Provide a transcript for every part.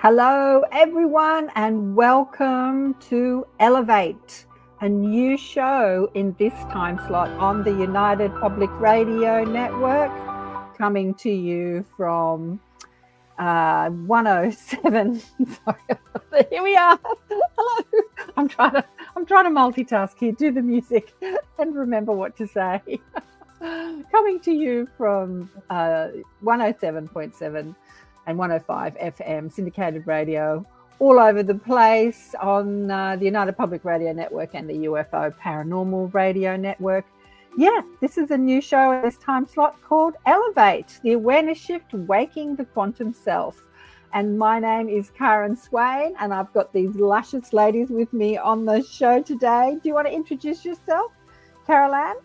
Hello, everyone, and welcome to Elevate, a new show in this time slot on the United Public Radio Network, coming to you from 107. Sorry, here we are. Hello. I'm trying to multitask here, do the music, and remember what to say. Coming to you from 107.7. and 105 FM, syndicated radio, all over the place on the United Public Radio Network and the UFO Paranormal Radio Network. Yeah, this is a new show at this time slot called Elevate, the awareness shift, waking the quantum self. And my name is Karen Swain, and I've got these luscious ladies with me on the show today. Do you want to introduce yourself, Carolann?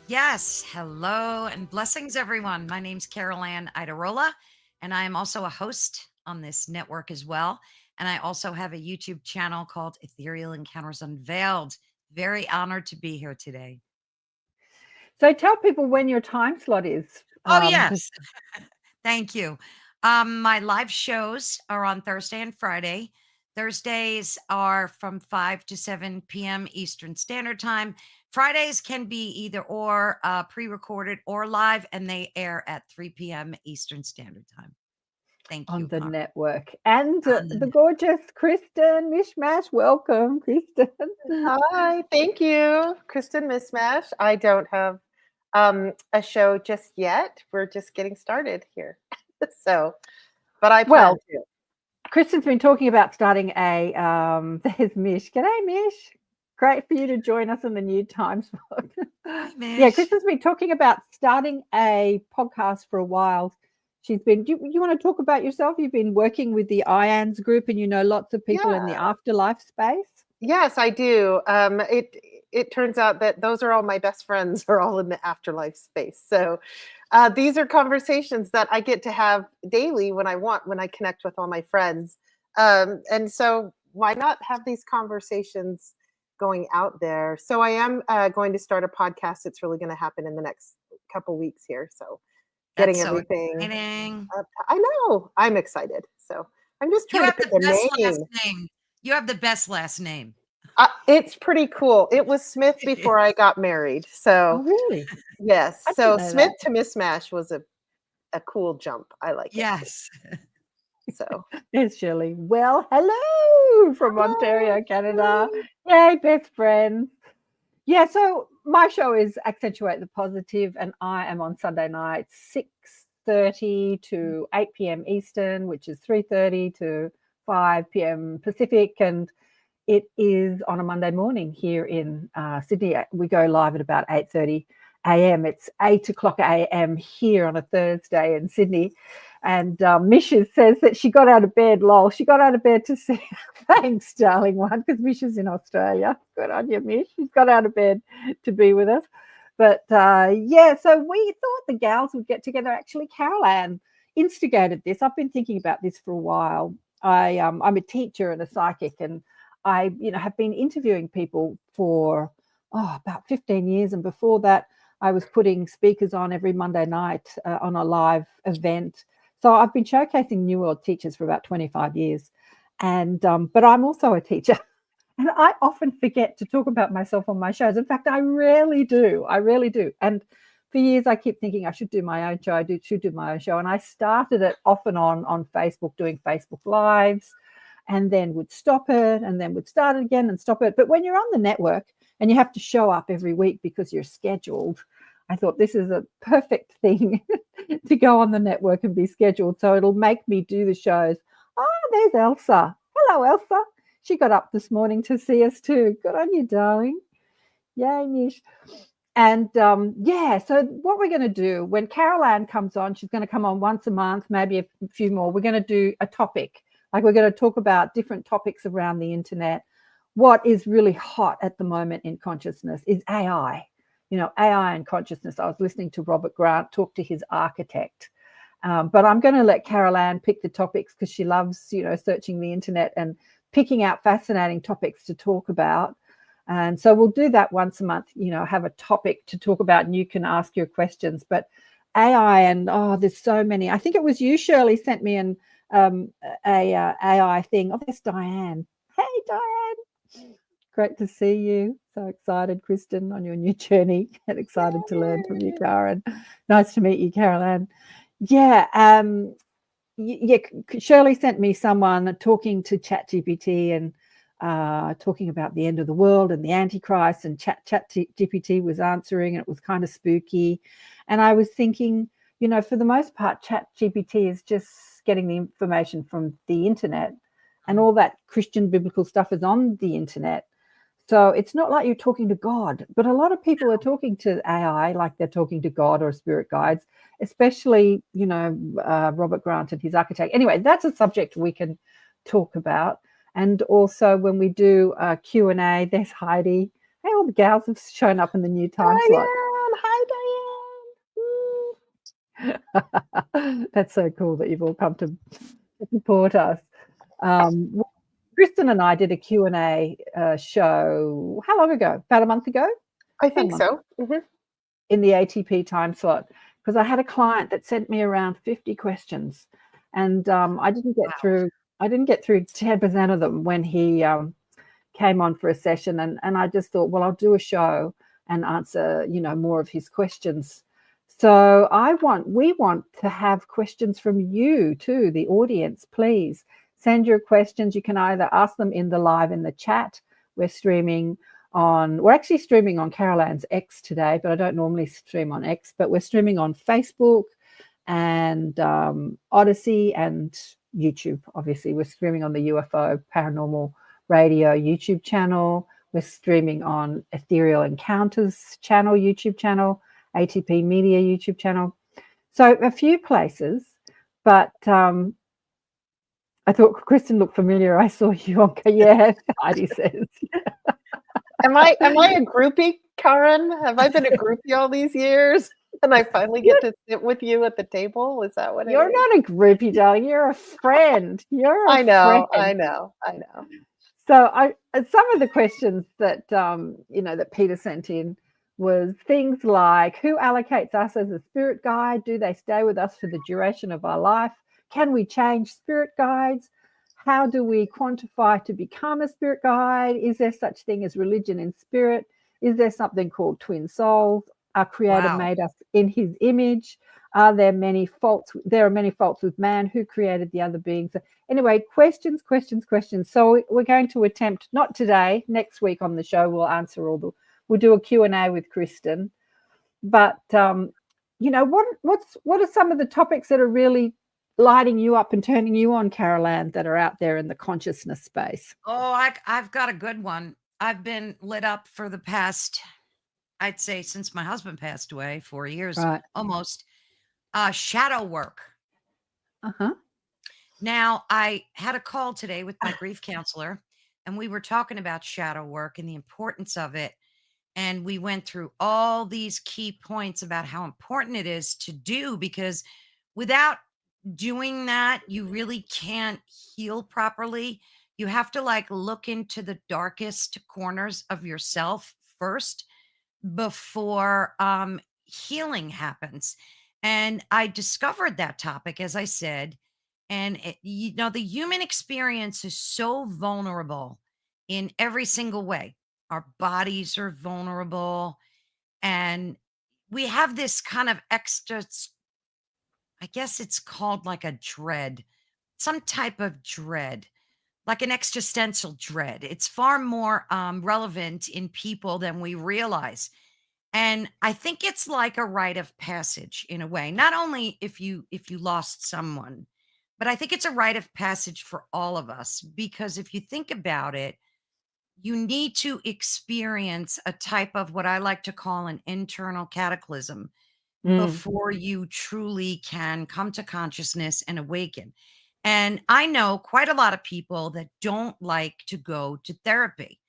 Yes, hello and blessings, everyone. My name's Carolann Iadarola, and I am also a host on this network as well. And I also have a YouTube channel called Ethereal Encounters Unveiled. Very honored to be here today. So tell people when your time slot is. Yes. Thank you. My live shows are on Thursday and Friday. Thursdays are from 5 to 7 p.m. Eastern Standard Time. Fridays can be either or, pre-recorded or live, and they air at 3 p.m. Eastern Standard Time. Thank you. On the network. And the gorgeous Kristin Mismash. Welcome, Kristin. Hi, thank you, Kristin Mismash. I don't have a show just yet. We're just getting started here. But I plan to. Kristin's been talking about starting a, there's Mish. G'day, Mish. Great for you to join us in the new time slot. Yeah, Kristin's been talking about starting a podcast for a while. She's been, you want to talk about yourself? You've been working with the IANS group and you know lots of people in the afterlife space. Yes, I do. It turns out that those are all my best friends are all in the afterlife space. So these are conversations that I get to have daily when I connect with all my friends. And so why not have these conversations going out there? So I am going to start a podcast. It's really going to happen in the next couple weeks here. So getting everything. I know. I'm excited. So I'm just trying to pick a name. You have the best last name. It's pretty cool. It was Smith before I got married. So really? Yes. So Smith to Mismash was a cool jump. I like it. Yes. So there's Shirley. Well, hello from Ontario, Canada. Yay, best friends. Yeah, so my show is Accentuate the Positive, and I am on Sunday nights, 6:30 to 8 p.m. Eastern, which is 3:30 to 5 p.m. Pacific, and it is on a Monday morning here in Sydney. We go live at about 8:30 a.m. It's 8 o'clock a.m. here on a Thursday in Sydney. And Misha says that she got out of bed, lol. She got out of bed to see. Thanks, darling one, because Misha's in Australia. Good on you, Mish. She's got out of bed to be with us. But yeah, so we thought the gals would get together. Actually, Carolann instigated this. I've been thinking about this for a while. I'm a teacher and a psychic, and I, have been interviewing people for about 15 years. And before that, I was putting speakers on every Monday night on a live event. So I've been showcasing New World teachers for about 25 years. And but I'm also a teacher. And I often forget to talk about myself on my shows. In fact, I rarely do. And for years, I keep thinking I should do my own show. Should do my own show. And I started it off and on Facebook, doing Facebook Lives, and then would stop it, and then would start it again and stop it. But when you're on the network and you have to show up every week because you're scheduled, I thought this is a perfect thing to go on the network and be scheduled. So it'll make me do the shows. Oh, there's Elsa. Hello, Elsa. She got up this morning to see us too. Good on you, darling. Yay, Mish. And so what we're going to do when Carolann comes on, she's going to come on once a month, maybe a few more. We're going to do a topic. Like we're going to talk about different topics around the internet. What is really hot at the moment in consciousness is AI. AI and consciousness. I was listening to Robert Grant talk to his architect. But I'm going to let Carolann pick the topics because she loves, searching the internet and picking out fascinating topics to talk about. And so we'll do that once a month, have a topic to talk about and you can ask your questions. But AI and, there's so many. I think it was you, Shirley, sent me AI thing. Oh, there's Diane. Hey, Diane. Great to see you. So excited, Kristin, on your new journey, and excited to learn from you, Karen. Nice to meet you, Carolann. Yeah, Shirley sent me someone talking to ChatGPT and talking about the end of the world and the Antichrist, and ChatGPT was answering, and it was kind of spooky. And I was thinking, for the most part, ChatGPT is just getting the information from the internet, and all that Christian biblical stuff is on the internet. So it's not like you're talking to God, but a lot of people are talking to AI like they're talking to God or spirit guides, especially, Robert Grant and his architect. Anyway, that's a subject we can talk about. And also when we do Q&A, there's Heidi. Hey, all the gals have shown up in the new time slot. Hi, Diane. That's so cool that you've all come to support us. Kristin and I did a Q&A show, how long ago? About a month ago? I think so. In the ATP time slot, because I had a client that sent me around 50 questions, and I didn't get through 10% of them when he came on for a session, and I just thought, well, I'll do a show and answer, more of his questions. So we want to have questions from you too, the audience. Please send your questions. You can either ask them in the chat. We're actually streaming on Carolann's X today, but I don't normally stream on X, but we're streaming on Facebook and Odyssey and YouTube. Obviously, we're streaming on the UFO Paranormal Radio YouTube channel. We're streaming on Ethereal Encounters channel, YouTube channel, ATP Media YouTube channel. So a few places, but I thought Kristin looked familiar. I saw you on, yeah, Heidi says. Am I a groupie, Karen? Have I been a groupie all these years? And I finally get to sit with you at the table? Is that what You're not a groupie, darling. You're a friend. I know. So some of the questions that that Peter sent in was things like, who allocates us as a spirit guide? Do they stay with us for the duration of our life? Can we change spirit guides? How do we quantify to become a spirit guide? Is there such thing as religion in spirit? Is there something called twin souls? Our Creator made us in His image. Are there many faults? There are many faults with man. Who created the other beings? Anyway, questions. So we're going to attempt, not today, next week on the show, we'll answer we'll do a Q&A with Kristin. But, what are some of the topics that are really lighting you up and turning you on, Carolann, that are out there in the consciousness space? Oh, I've got a good one. I've been lit up for the past, I'd say, since my husband passed away, 4 years, almost. Shadow work. Now, I had a call today with my grief counselor, and we were talking about shadow work and the importance of it. And we went through all these key points about how important it is to do, because without doing that, you really can't heal properly. You have to look into the darkest corners of yourself first before healing happens. And I discovered that topic, as I said, and the human experience is so vulnerable in every single way. Our bodies are vulnerable, and we have this kind of extra, I guess it's called like a dread, some type of dread, like an existential dread. It's far more relevant in people than we realize. And I think it's like a rite of passage in a way, not only if you lost someone, but I think it's a rite of passage for all of us, because if you think about it, you need to experience a type of what I like to call an internal cataclysm before you truly can come to consciousness and awaken. And I know quite a lot of people that don't like to go to therapy.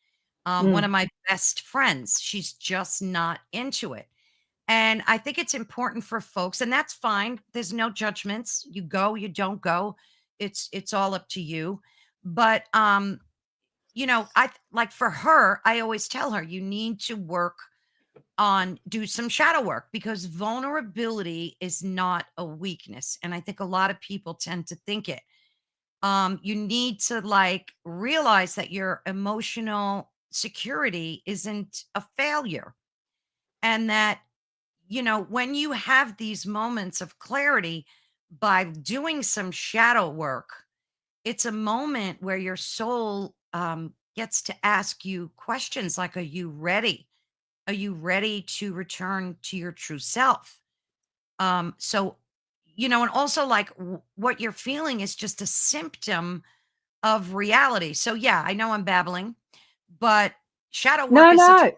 One of my best friends, she's just not into it. And I think it's important for folks, and that's fine. There's no judgments. You go, you don't go. It's all up to you. But I like, for her, I always tell her, you need to do some shadow work, because vulnerability is not a weakness. And I think a lot of people tend to think it. You need to like realize that your emotional security isn't a failure, and that, when you have these moments of clarity by doing some shadow work, it's a moment where your soul gets to ask you questions like, are you ready? Are you ready to return to your true self? So, and also like what you're feeling is just a symptom of reality. So, yeah, I know I'm babbling, but shadow work is such No,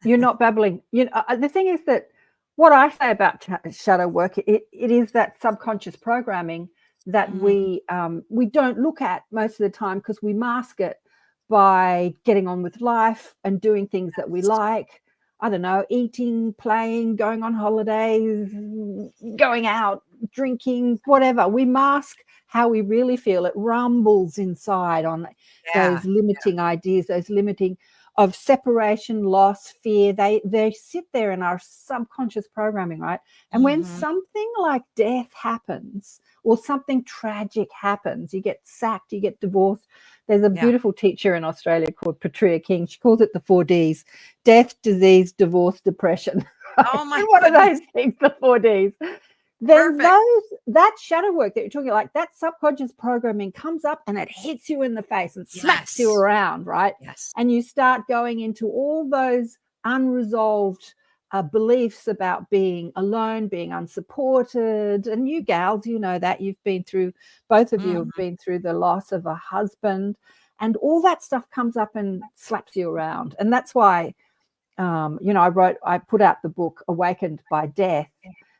you're not babbling. The thing is that what I say about shadow work, it is that subconscious programming that Mhm. we don't look at most of the time because we mask it by getting on with life and doing things that we Yes. like. I don't know, eating, playing, going on holidays, going out, drinking, whatever. We mask how we really feel. It rumbles inside on Yeah. those limiting ideas, those limiting of separation, loss, fear. They sit there in our subconscious programming, right? And when Mhm. something like death happens or something tragic happens, you get sacked, you get divorced. There's a Yeah. beautiful teacher in Australia called Patricia King. She calls it the 4Ds: death, disease, divorce, depression. Oh my And one of goodness. those things, the 4Ds. Then Perfect. that shadow work that you're talking, like that subconscious programming comes up and it hits you in the face and smacks you Yes. around, right? Yes. And you start going into all those unresolved beliefs about being alone, being unsupported. And you gals, you know that you've been through, both of you have Mhm. been through the loss of a husband, and all that stuff comes up and slaps you around. And that's why, I put out the book Awakened by Death,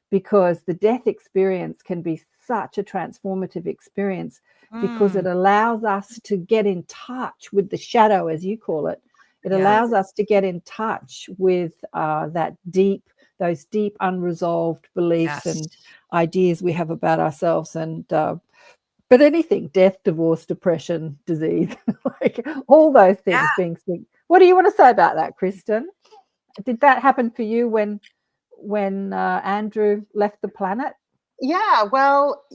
because the death experience can be such a transformative experience, because it Mm. allows us to get in touch with the shadow, as you call it. It Yeah. allows us to get in touch with those deep unresolved beliefs Yes. and ideas we have about ourselves. And but anything, death, divorce, depression, disease, like all those things Yeah. being seen. What do you want to say about that, Kristen? Did that happen for you when Andrew left the planet? Yeah, well,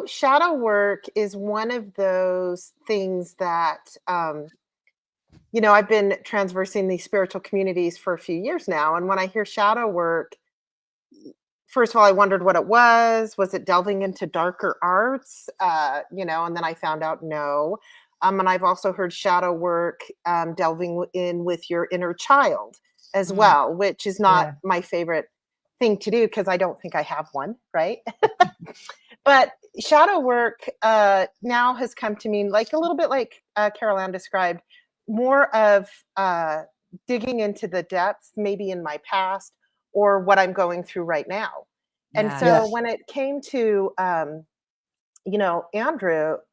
shadow work is one of those things that, I've been transversing these spiritual communities for a few years now. And when I hear shadow work, first of all, I wondered what it was. Was it delving into darker arts? And then I found out no. And I've also heard shadow work delving in with your inner child as Mm. well, which is not Yeah. my favorite thing to do because I don't think I have one, right? But shadow work now has come to mean like a little bit like Carolann described, more of digging into the depths, maybe in my past or what I'm going through right now. And Yeah. so Yes. when it came to,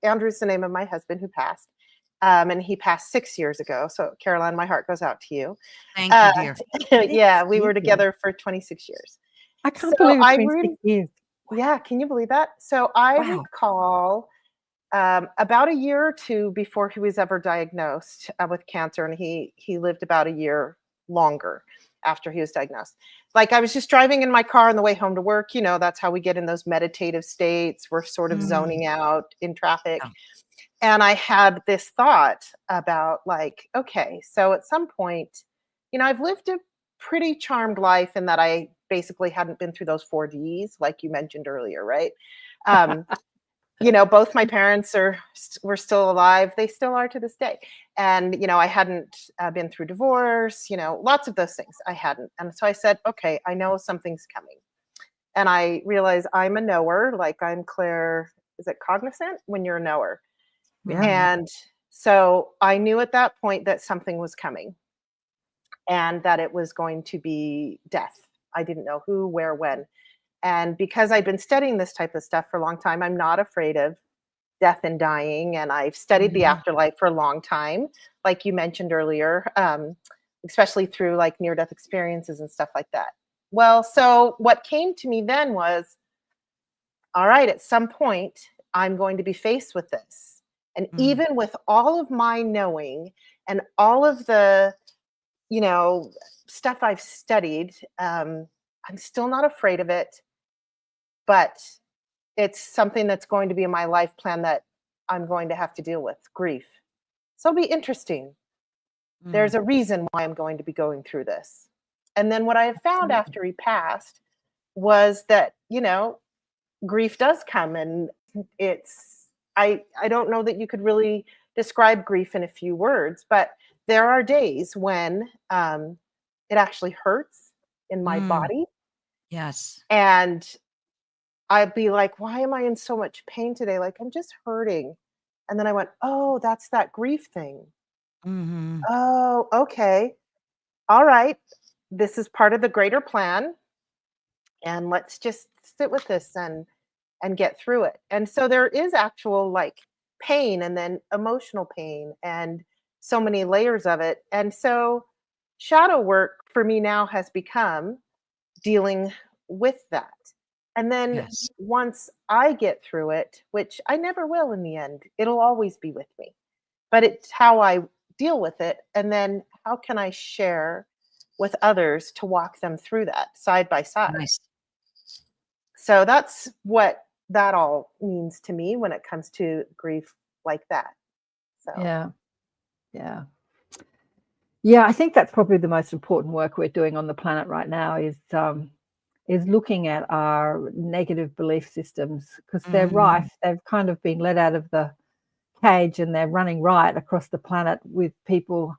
Andrew's the name of my husband who passed. And he passed 6 years ago. So, Carolann, my heart goes out to you. Thank you, Uh, dear. yeah, we were Yeah. together for 26 years. I So can't believe it's I been really, 6 years. yeah, can you believe that? So I Wow. recall about a year or two before he was ever diagnosed with cancer, and he lived about a year longer after he was diagnosed. Like I was just driving in my car on the way home to work. That's how we get in those meditative states. We're sort of Mm. zoning out in traffic. Yeah. And I had this thought about like, okay, so at some point, I've lived a pretty charmed life in that I basically hadn't been through those 4Ds, like you mentioned earlier, right? Um, both my parents were still alive. They still are to this day. And, I hadn't been through divorce, lots of those things I hadn't. And so I said, okay, I know something's coming. And I realize I'm a knower, like I'm Claire, is it cognizant when you're a knower? Yeah. Mhm. And so I knew at that point that something was coming and that it was going to be death. I didn't know who, where, when. And because I'd been studying this type of stuff for a long time, I'm not afraid of death and dying. And I've studied the Mhm. afterlife for a long time, like you mentioned earlier, especially through like near death experiences and stuff like that. Well, so what came to me then was, all right, at some point, I'm going to be faced with this. And Mm. even with all of my knowing and all of the, you know, stuff I've studied, I'm still not afraid of it, but it's something that's going to be in my life plan that I'm going to have to deal with grief. So it'll be interesting. Mm. There's a reason why I'm going to be going through this. And then what I have found after he passed was that, you know, grief does come, and it's, I don't know that you could really describe grief in a few words, but there are days when it actually hurts in my body. Yes. And I'd be like, why am I in so much pain today? Like, I'm just hurting. And then I went, oh, that's that grief thing. Mm-hmm. Oh, okay. All right. This is part of the greater plan. And let's just sit with this and get through it. And so there is actual like pain, and then emotional pain, and so many layers of it. And so shadow work for me now has become dealing with that. And then Yes. once I get through it, which I never will in the end, it'll always be with me. But it's how I deal with it. And then how can I share with others to walk them through that side by side? Nice. So that's what that all means to me when it comes to grief like that. So Yeah. Yeah. Yeah, I think that's probably the most important work we're doing on the planet right now is looking at our negative belief systems, because they're Mhm. rife. They've kind of been let out of the cage, and they're running riot across the planet with people,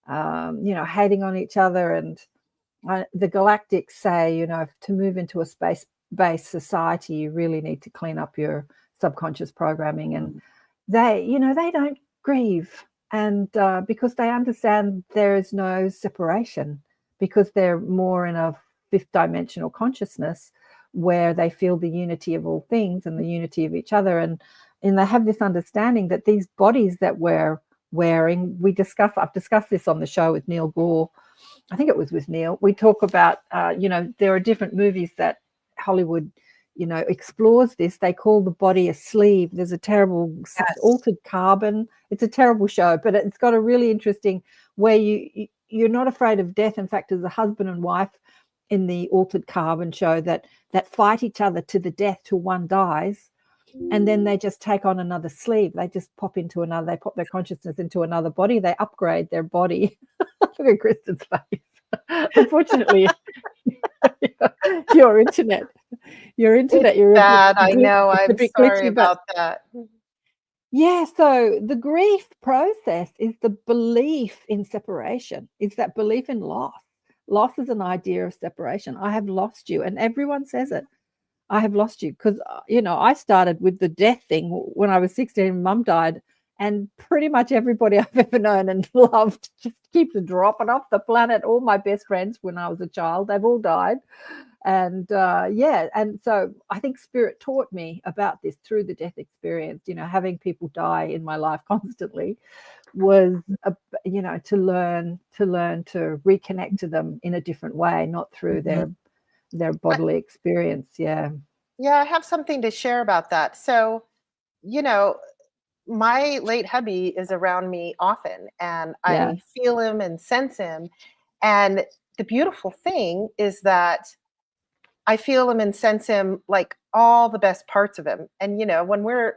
you know, hating on each other. And the galactics say, you know, to move into a space-based society, you really need to clean up your subconscious programming. And they, you know, they don't grieve, and because they understand there is no separation, because they're more in a fifth dimensional consciousness where they feel the unity of all things and the unity of each other. And they have this understanding that these bodies that we're wearing, I've discussed this on the show with Neil Gore. I think it was with Neil. We talk about, you know, there are different movies that Hollywood, you know, explores this. They call the body a sleeve. There's a terrible Altered Carbon. It's a terrible show, but it's got a really interesting where you're not afraid of death. In fact, there's a husband and wife in the Altered Carbon show that fight each other to the death till one dies. And then they just take on another sleeve. They just they pop their consciousness into another body. They upgrade their body. Look at Kristin's face. Unfortunately, your internet, it's bad. I know. I'm sorry about that. Yeah, so the grief process is the belief in separation. It's that belief in loss. Loss is an idea of separation. I have lost you, and everyone says it. I have lost you, because, you know, I started with the death thing when I was 16. Mum died, and pretty much everybody I've ever known and loved just keeps dropping off the planet. All my best friends when I was a child, they've all died. And yeah, and so I think spirit taught me about this through the death experience. You know, having people die in my life constantly was, you know, to learn to reconnect to them in a different way, not through their bodily experience. Yeah. Yeah, I have something to share about that. So, you know, my late hubby is around me often, and I feel him and sense him. And the beautiful thing is that I feel him and sense him, like all the best parts of him. And, you know, when we're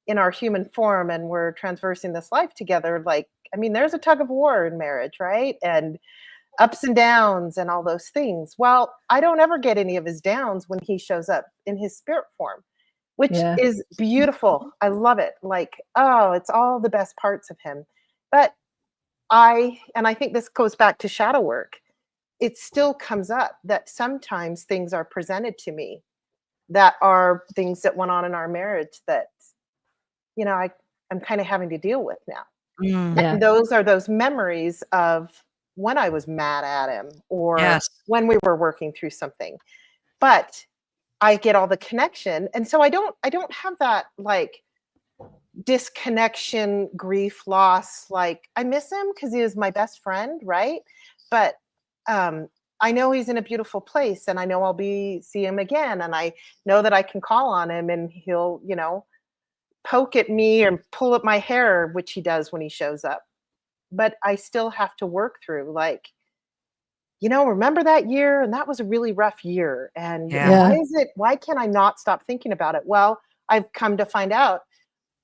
in our human form and we're traversing this life together, like, I mean, there's a tug of war in marriage, right? And ups and downs and all those things. Well, I don't ever get any of his downs when he shows up in his spirit form, which is beautiful. I love it. Like, oh, it's all the best parts of him. But I think this goes back to shadow work. It still comes up that sometimes things are presented to me that are things that went on in our marriage that, you know, I'm kind of having to deal with now. And those are those memories of when I was mad at him, or when we were working through something. But I get all the connection. And so I don't have that like disconnection, grief, loss. Like, I miss him because he was my best friend, right? But I know he's in a beautiful place, and I know I'll see him again, and I know that I can call on him, and he'll, you know, poke at me and pull at my hair, which he does when he shows up. But I still have to work through, like, you know, remember that year? And that was a really rough year. And why can't I not stop thinking about it? Well, I've come to find out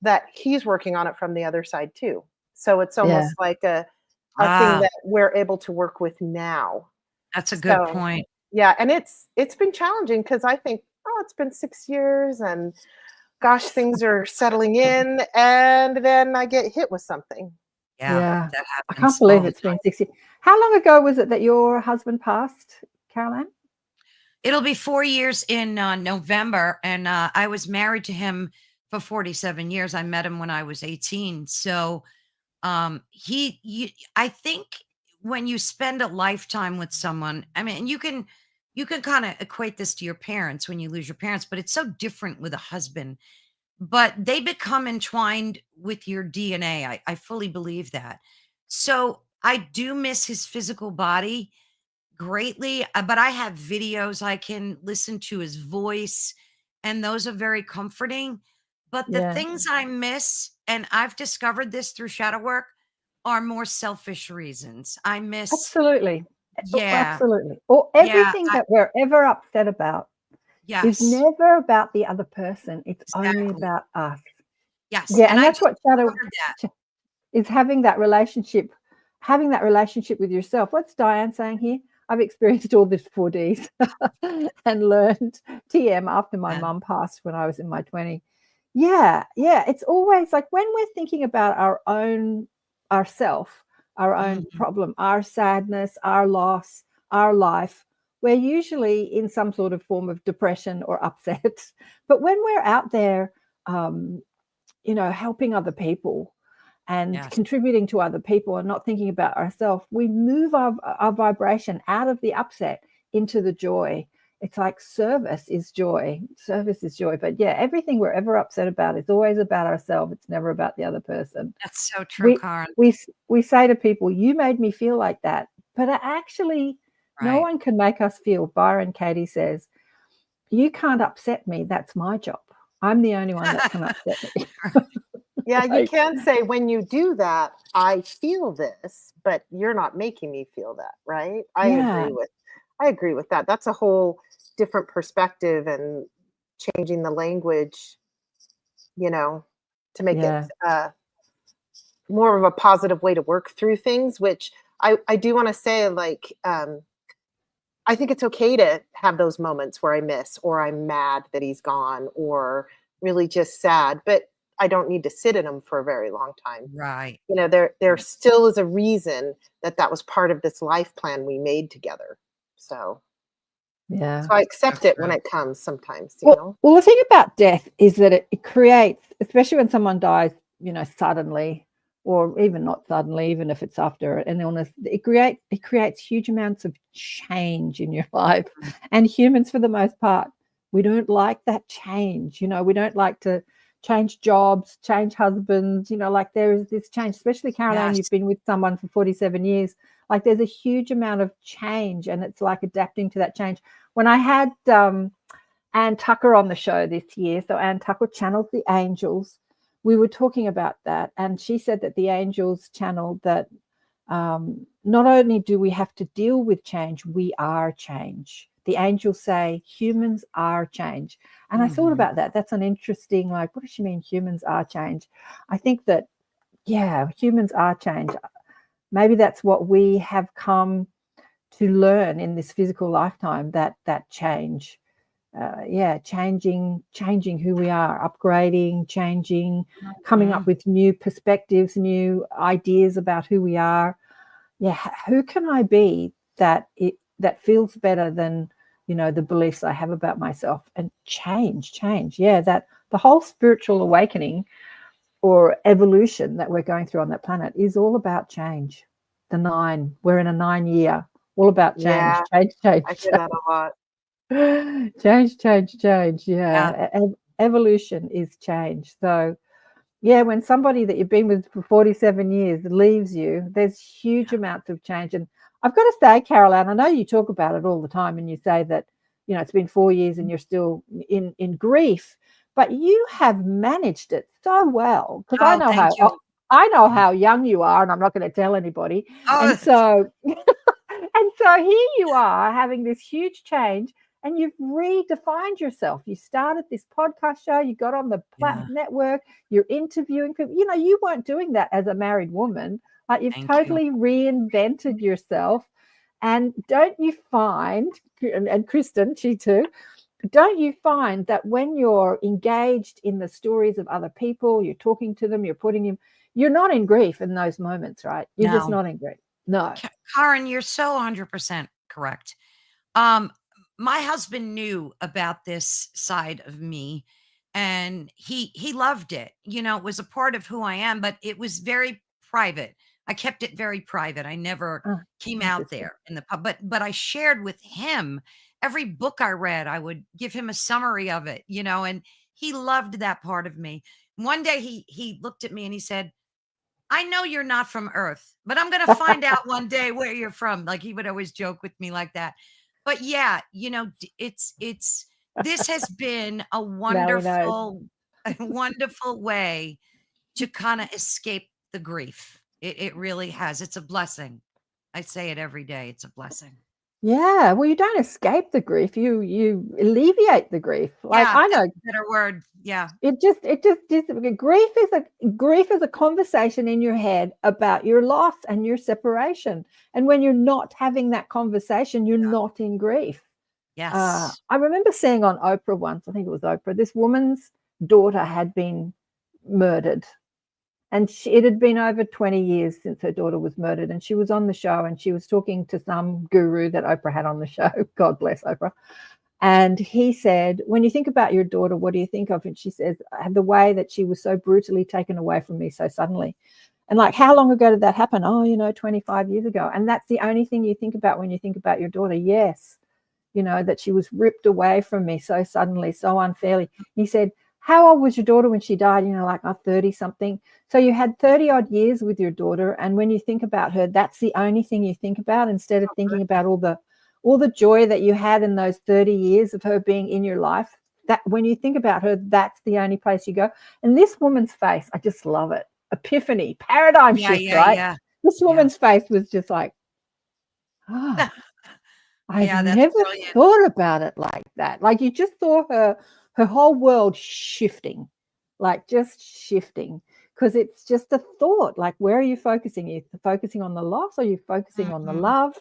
that he's working on it from the other side too. So it's Yeah. almost like a thing Ah, that we're able to work with now. that's a good So point. yeah, and it's been challenging because I think, oh, it's been 6 years and gosh, things are settling in, and then I get hit with something. Yeah, Yeah. that I happens can't believe all the it's time. been 60. How long ago was it that your husband passed, Carolann? It'll be 4 years in November, and I was married to him for 47 years. I met him when I was 18. So I think when you spend a lifetime with someone, I mean, you can kind of equate this to your parents when you lose your parents, but it's so different with a husband. But they become entwined with your DNA. I fully believe that. So I do miss his physical body greatly, but I have videos I can listen to his voice, and those are very comforting. But the Yeah. things I miss, and I've discovered this through shadow work, are more selfish reasons. I miss, Absolutely. yeah, Absolutely. Or yeah, everything that we're ever upset about is yes, never about the other person. It's only exactly. about us. Yes. Yeah, And and I that's just what shadow discovered that. sh is having that relationship with yourself. What's Diane saying here? I've experienced all this 4Ds and learned TM after my Yeah. mum passed when I was in my 20s. Yeah, yeah. It's always like when we're thinking about ourself, our own Mhm. problem, our sadness, our loss, our life, we're usually in some sort of form of depression or upset. But when we're out there, um, helping other people and Yes. contributing to other people and not thinking about ourselves, we move our vibration out of the upset into the joy. It's like service is joy. Service is joy. But yeah, everything we're ever upset about is always about ourselves. It's never about the other person. That's so true, We Karen. we say to people, "You made me feel like that," but actually, no Right. one can make us feel. Byron Katie says, "You can't upset me. That's my job. I'm the only one that can upset me." Yeah, you Like, can say when you do that, I feel this, but you're not making me feel that, right? yeah, I agree with that. That's a whole different perspective and changing the language, you know, to make it yeah, more of a positive way to work through things, which I do want to say, like, I think it's okay to have those moments where I miss or I'm mad that he's gone or really just sad, but I don't need to sit in them for a very long time. Right. There still is a reason that that was part of this life plan we made together. So yeah. so I So accept it when true. it comes sometimes, you Well, know? well, the thing about death is that it creates, especially when someone dies, suddenly, or even not suddenly, even if it's after an illness, it creates huge amounts of change in your life. Mm. And humans, for the most part, we don't like that change. We don't like to change jobs, change husbands. Like there is this change, especially Caroline. Yes. You've been with someone for 47 years. Like there's a huge amount of change, and it's like adapting to that change. When I had Ann Tucker on the show this year. So Ann Tucker channels the angels. We were talking about that, and she said that the angels channeled that not only do we have to deal with change, we are change. The angels say humans are change. And I thought Mhm. about that. That's an interesting, like, what does she mean, humans are change? I think that, yeah, humans are change. Maybe that's what we have come to learn in this physical lifetime, that change. Yeah, changing who we are, upgrading, changing, coming up Mhm. with new perspectives, new ideas about who we are. Yeah, who can I be that feels better than the beliefs I have about myself, and change. Yeah, that the whole spiritual awakening or evolution that we're going through on that planet is all about change. We're in a 9 year, all about change, Yeah, change, change, I hear that a lot. change. Yeah. Yeah. Evolution is change. So, yeah, when somebody that you've been with for 47 years leaves you, there's huge amounts of change. And I've got to say, Carolann, I know you talk about it all the time and you say that, it's been 4 years and you're still in grief, but you have managed it so well, because Oh, thank you. I know how young you are, and I'm not going to tell anybody. Oh, And so and so here you are having this huge change, and you've redefined yourself. You started this podcast show, you got on the network, you're interviewing people. You know, you weren't doing that as a married woman. Like, you've totally reinvented yourself. And don't you find, and Kristin, she too, don't you find that when you're engaged in the stories of other people, you're talking to them, you're not in grief in those moments, right? You're just not in grief. No. Karen, you're so 100% correct. My husband knew about this side of me, and he loved it. You know, it was a part of who I am, but it was very private. I kept it very private. I never came out there in the pub, but I shared with him every book I read. I would give him a summary of it, you know, and he loved that part of me. One day he looked at me and he said, I know you're not from Earth, but I'm going to find out one day where you're from. Like, he would always joke with me like that. But yeah, you know, this has been a wonderful way to kind of escape the grief. It really has. It's a blessing. I say it every day. It's a blessing. Yeah, well, you don't escape the grief. You alleviate the grief. Like, I know, better word. Yeah. It just grief is a conversation in your head about your loss and your separation. And when you're not having that conversation, you're not in grief. Yes. I remember seeing on Oprah once, I think it was Oprah, this woman's daughter had been murdered. And it had been over 20 years since her daughter was murdered. And she was on the show and she was talking to some guru that Oprah had on the show. God bless Oprah. And he said, when you think about your daughter, what do you think of? And she says, the way that she was so brutally taken away from me so suddenly. And like, how long ago did that happen? Oh, you know, 25 years ago. And that's the only thing you think about when you think about your daughter. Yes. You know, that she was ripped away from me so suddenly, so unfairly. He said, how old was your daughter when she died? You know, like 30 something. So you had 30 odd years with your daughter. And when you think about her, that's the only thing you think about, instead of thinking about all the joy that you had in those 30 years of her being in your life. That when you think about her, that's the only place you go. And this woman's face, I just love it. Epiphany, paradigm shift, right? Yeah. This woman's face was just like, oh, I've never thought about it like that. Like, you just saw her whole world shifting, like just shifting, because it's just a thought. Like, where are you focusing? Are you focusing on the loss, or are you focusing on the love?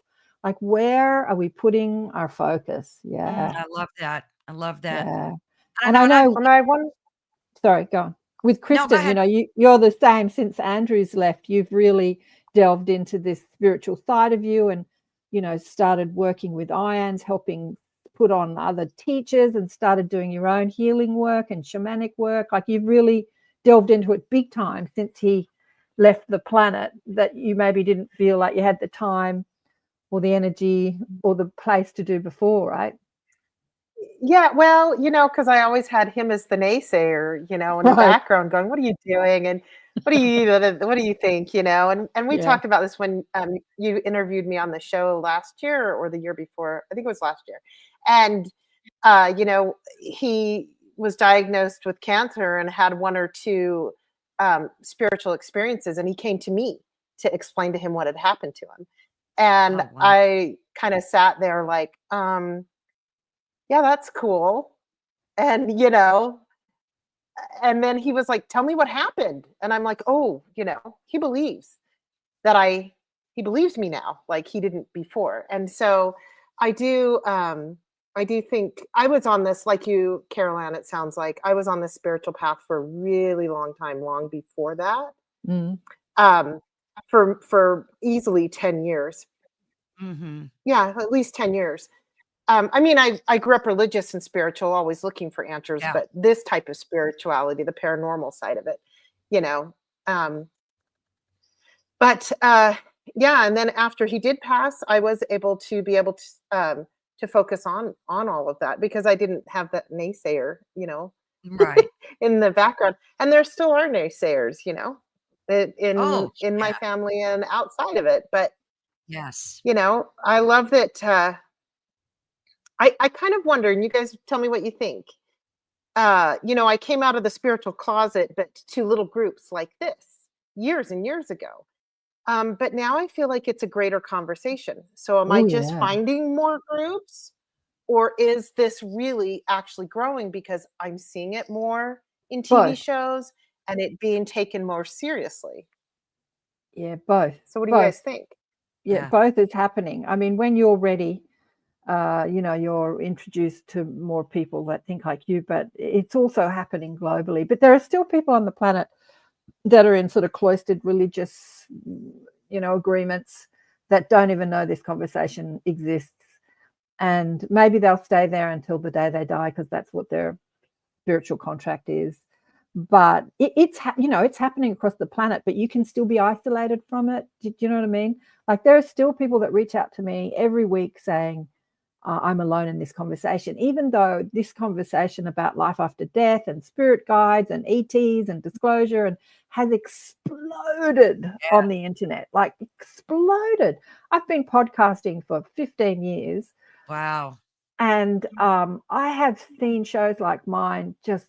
Like, where are we putting our focus? Yeah. I love that. I love that. Yeah. And I know, sorry, go on. With Kristin, you know, you're the same. Since Andrew's left, you've really delved into this spiritual side of you, and, you know, started working with IANS, helping put on other teachers, and started doing your own healing work and shamanic work. Like, you've really delved into it big time since he left the planet, that you maybe didn't feel like you had the time or the energy or the place to do before, right? Yeah, well, you know, because I always had him as the naysayer, you know, in the background going, what are you doing? And what do you think, you know? And we talked about this when you interviewed me on the show last year or the year before. I think it was last year. And, you know, he was diagnosed with cancer and had one or two spiritual experiences. And he came to me to explain to him what had happened to him. And I kind of sat there like, yeah, that's cool. And, you know, and then he was like, tell me what happened. And I'm like, oh, you know, he believes he believes me now, like he didn't before. And so I do think I was on this, like you, Carolann, it sounds like I was on this spiritual path for a really long time, long before that. For easily 10 years. Yeah, at least 10 years. I mean, I grew up religious and spiritual, always looking for answers, but this type of spirituality, the paranormal side of it, you know. Yeah, and then after he did pass, I was able to focus on all of that, because I didn't have that naysayer, you know, in the background. And there still are naysayers, you know, in my family and outside of it. But you know, I love that. I kind of wonder, and you guys tell me what you think. You know, I came out of the spiritual closet, but to little groups like this years and years ago. But now I feel like it's a greater conversation. So am I just finding more groups, Or is this really actually growing because I'm seeing it more in TV Both. shows and it being taken more seriously? Yeah, both. So what do you Both. guys think? Yeah, Yeah. both is happening. I mean, when you're ready, you're introduced to more people that think like you, but it's also happening globally. But there are still people on the planet that are in sort of cloistered religious, agreements that don't even know this conversation exists. And maybe they'll stay there until the day they die because that's what their spiritual contract is. But it's happening across the planet, but you can still be isolated from it. Do you know what I mean? Like there are still people that reach out to me every week saying, I'm alone in this conversation, even though this conversation about life after death and spirit guides and ETs and disclosure and has exploded on the internet, like exploded. I've been podcasting for 15 years. Wow. And I have seen shows like mine just,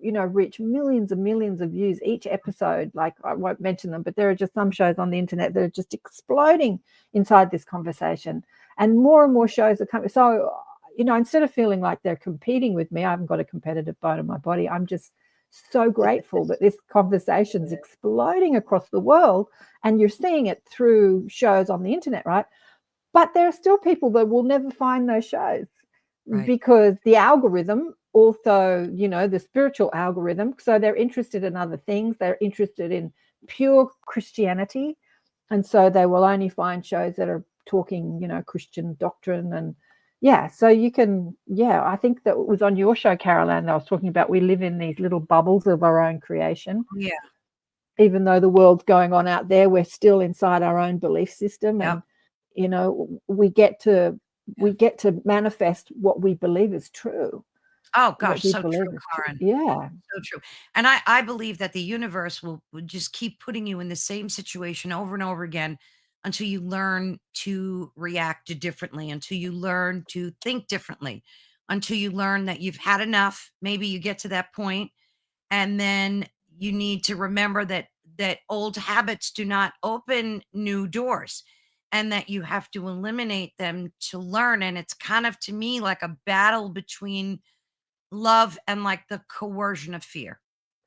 reach millions and millions of views each episode. Like I won't mention them, but there are just some shows on the internet that are just exploding inside this conversation. And more shows are coming. So, instead of feeling like they're competing with me, I haven't got a competitive bone in my body. I'm just so grateful that this conversation's exploding across the world. And you're seeing it through shows on the internet, right? But there are still people that will never find those shows. Right. Because the algorithm also, the spiritual algorithm, so they're interested in other things. They're interested in pure Christianity. And so they will only find shows that are talking, Christian doctrine. And so you can, I think that was on your show, Carolann, I was talking about we live in these little bubbles of our own creation. Yeah. Even though the world's going on out there, we're still inside our own belief system. Yep. And, we get to manifest what we believe is true. Oh gosh, so true, Karen. Yeah. So true. And I believe that the universe will just keep putting you in the same situation over and over again until you learn to react differently, until you learn to think differently, until you learn that you've had enough. Maybe you get to that point, and then you need to remember that old habits do not open new doors, and that you have to eliminate them to learn. And it's kind of, to me, like a battle between love and like the coercion of fear.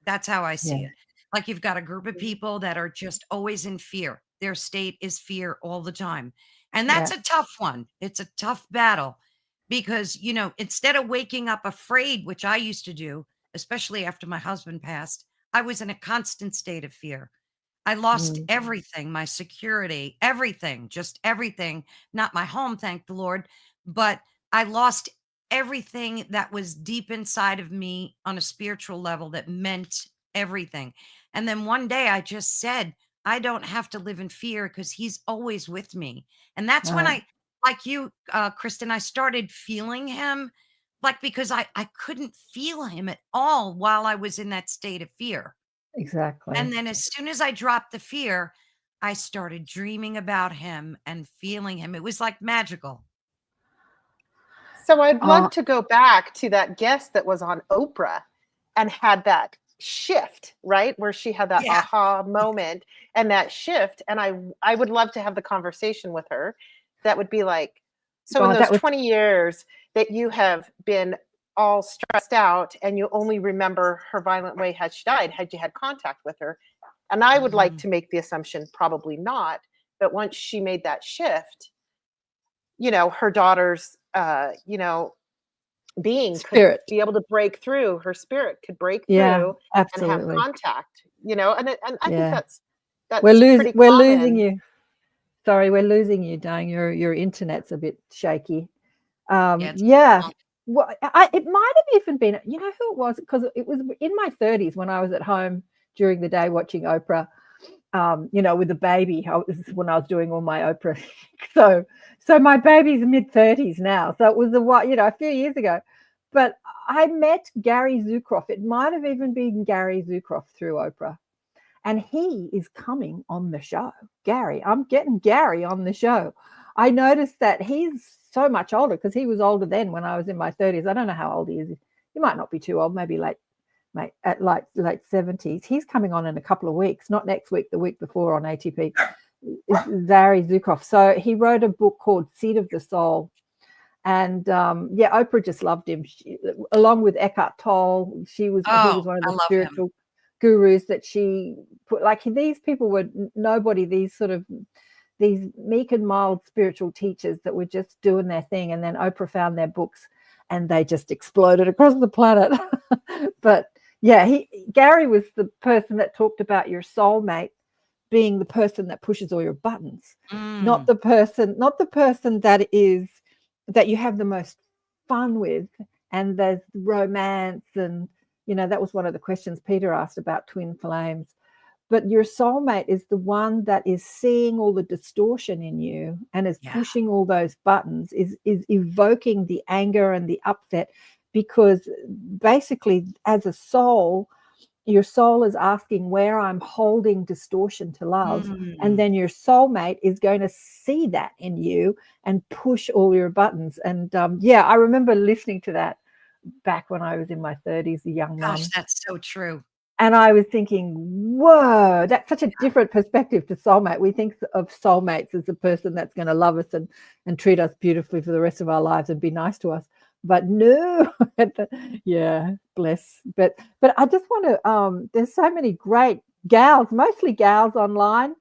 That's how I see Yeah. it. Like you've got a group of people that are just always in fear. Their state is fear all the time. And that's a tough one. It's a tough battle because, instead of waking up afraid, which I used to do, especially after my husband passed, I was in a constant state of fear. I lost everything, my security, everything, just everything. Not my home, thank the Lord, but I lost everything that was deep inside of me on a spiritual level that meant everything. And then one day I just said, I don't have to live in fear because he's always with me. And that's when Right. like you, Kristin, I started feeling him, like because I couldn't feel him at all while I was in that state of fear. Exactly. And then as soon as I dropped the fear, I started dreaming about him and feeling him. It was like magical. So I'd love to go back to that guest that was on Oprah and had that shift, right? Where she had that aha moment and that shift. And I would love to have the conversation with her. That would be like, so in those 20 years that you have been all stressed out and you only remember her violent way had she died, had you had contact with her? And I would like to make the assumption probably not, but once she made that shift, her daughter's being Spirit. could be able to break through, her spirit could break through and have contact, and I think that's pretty we're common. losing you. Sorry, we're losing you, Diane. Your internet's a bit shaky. Well, it might have even been, who it was, because it was in my 30s when I was at home during the day watching Oprah, with the baby. This is when I was doing all my Oprah. So my baby's mid-30s now. So it was a few years ago. But I met Gary Zukaroff. It might have even been Gary Zukaroff through Oprah. And he is coming on the show. Gary, I'm getting Gary on the show. I noticed that he's so much older because he was older then when I was in my 30s. I don't know how old he is. He might not be too old, maybe late 70s. He's coming on in a couple of weeks, not next week, the week before on ATP. Gary Zukaroff. So he wrote a book called Seed of the Soul. And yeah, Oprah just loved him. Along with Eckhart Tolle, he was one of I the love him. spiritual gurus that she put. Like, these people were nobody. These meek and mild spiritual teachers that were just doing their thing, and then Oprah found their books, and they just exploded across the planet. But yeah, Gary was the person that talked about your soulmate being the person that pushes all your buttons, not the person that you have the most fun with, and there's romance. And that was one of the questions Peter asked about twin flames. But your soulmate is the one that is seeing all the distortion in you and is pushing all those buttons, is evoking the anger and the upset, because basically, as a soul, your soul is asking where I'm holding distortion to love. And then your soulmate is going to see that in you and push all your buttons. And yeah, I remember listening to that back when I was in my 30s, a young mum. Gosh, that's so true. And I was thinking, whoa, that's such a different perspective to soulmate. We think of soulmates as the person that's going to love us and treat us beautifully for the rest of our lives and be nice to us. But no, yeah, bless. But I just want to, there's so many great gals, mostly gals online.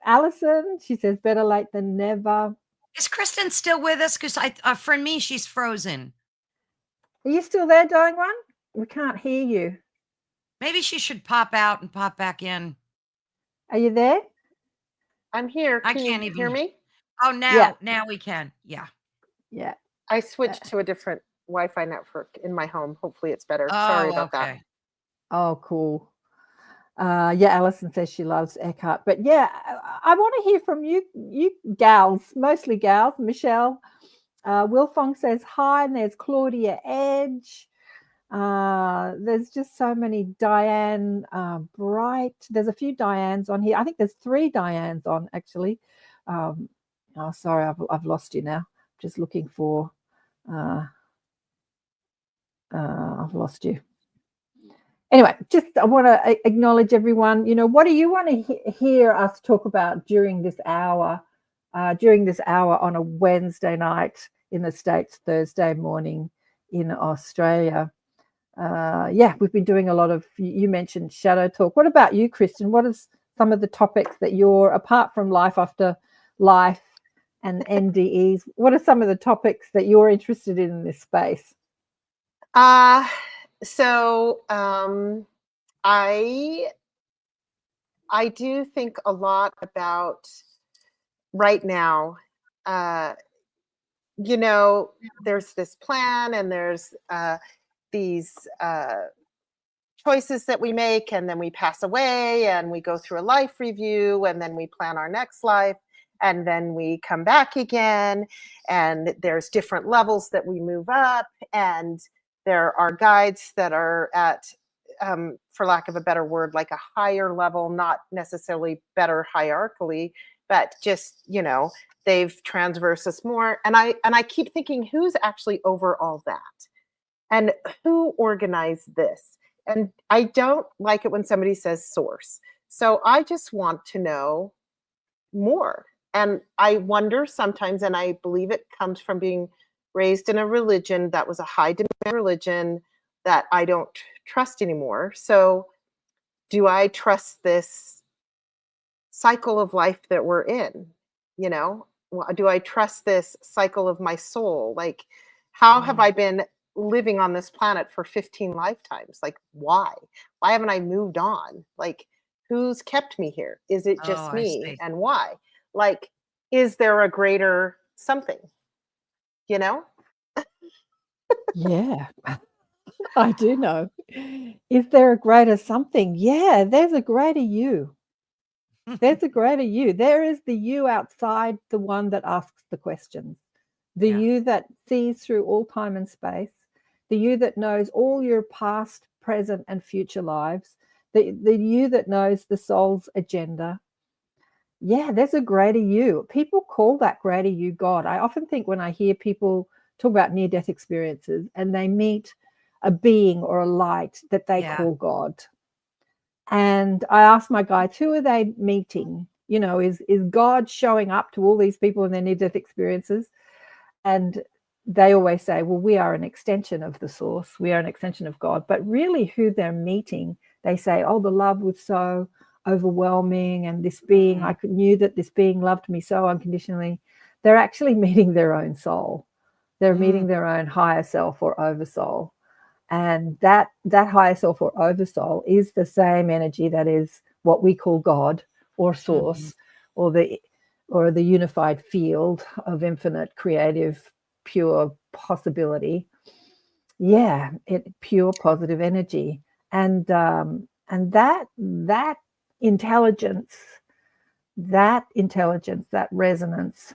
Alison, she says, better late than never. Is Kristin still with us? Because for me, she's frozen. Are you still there, darling one? We can't hear you. Maybe she should pop out and pop back in. Are you there? I'm here. I Can can't you even hear me? Oh, now we can. Yeah. Yeah. I switched to a different Wi-Fi network in my home. Hopefully it's better. Sorry about that. Oh, cool. Yeah, Alison says she loves Eckhart. But yeah, I want to hear from you gals, mostly gals. Michelle, Wilfong says hi, and there's Claudia Edge. There's just so many. Diane Bright. There's a few Dianes on here. I think there's 3 Dianes on, actually. Oh, sorry, I've lost you now. Just looking for. I've lost you. Anyway, just I want to acknowledge everyone. What do you want to hear us talk about during this hour? On a Wednesday night in the States, Thursday morning in Australia. Yeah, we've been doing a lot of. You mentioned shadow talk. What about you, Kristin? What is some of the topics that you're, apart from life after life and NDEs? What are some of the topics that you're interested in this space? So I do think a lot about right now. There's this plan, and there's these choices that we make, and then we pass away, and we go through a life review, and then we plan our next life, and then we come back again, and there's different levels that we move up, and there are guides that are at, for lack of a better word, like a higher level, not necessarily better hierarchically, but just, they've transversed us more. And I keep thinking, who's actually over all that? And who organized this? And I don't like it when somebody says source. So I just want to know more. And I wonder sometimes, and I believe it comes from being raised in a religion that was a high demand religion that I don't trust anymore. So do I trust this cycle of life that we're in? Do I trust this cycle of my soul? Like, how have I been living on this planet for 15 lifetimes? Like, why haven't I moved on? Like, who's kept me here? Is it just me? And why? Like, is there a greater something? Yeah, I do know. Is there a greater something? Yeah, there's a greater you. There's a greater you. There is the you outside, the one that asks the questions, the you that sees through all time and space, the you that knows all your past, present, and future lives, the you that knows the soul's agenda. Yeah, there's a greater you. People call that greater you God. I often think when I hear people talk about near-death experiences and they meet a being or a light that they call God. And I ask my guides, who are they meeting? is God showing up to all these people in their near-death experiences? And they always say, well, we are an extension of the source. We are an extension of God. But really who they're meeting, they say, oh, the love was so overwhelming, and this being, I knew that this being loved me so unconditionally. They're actually meeting their own soul. They're meeting their own higher self or oversoul. And that higher self or oversoul is the same energy that is what we call God or source, or the unified field of infinite creative pure possibility. Yeah, pure positive energy. And that intelligence, that resonance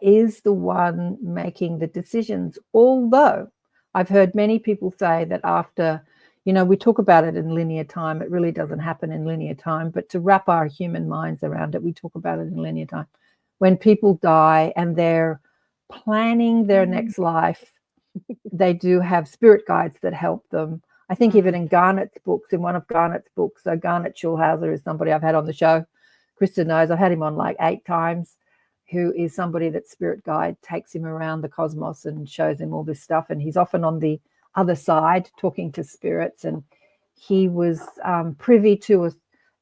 is the one making the decisions. Although I've heard many people say that after, we talk about it in linear time, it really doesn't happen in linear time, but to wrap our human minds around it, we talk about it in linear time. When people die and they're planning their next life, they do have spirit guides that help them. I think even in Garnet's books, in one of Garnet's books, so Garnet Schulhauser is somebody I've had on the show. Kristin knows I've had him on like 8 times, who is somebody that spirit guide takes him around the cosmos and shows him all this stuff. And he's often on the other side talking to spirits. And he was privy to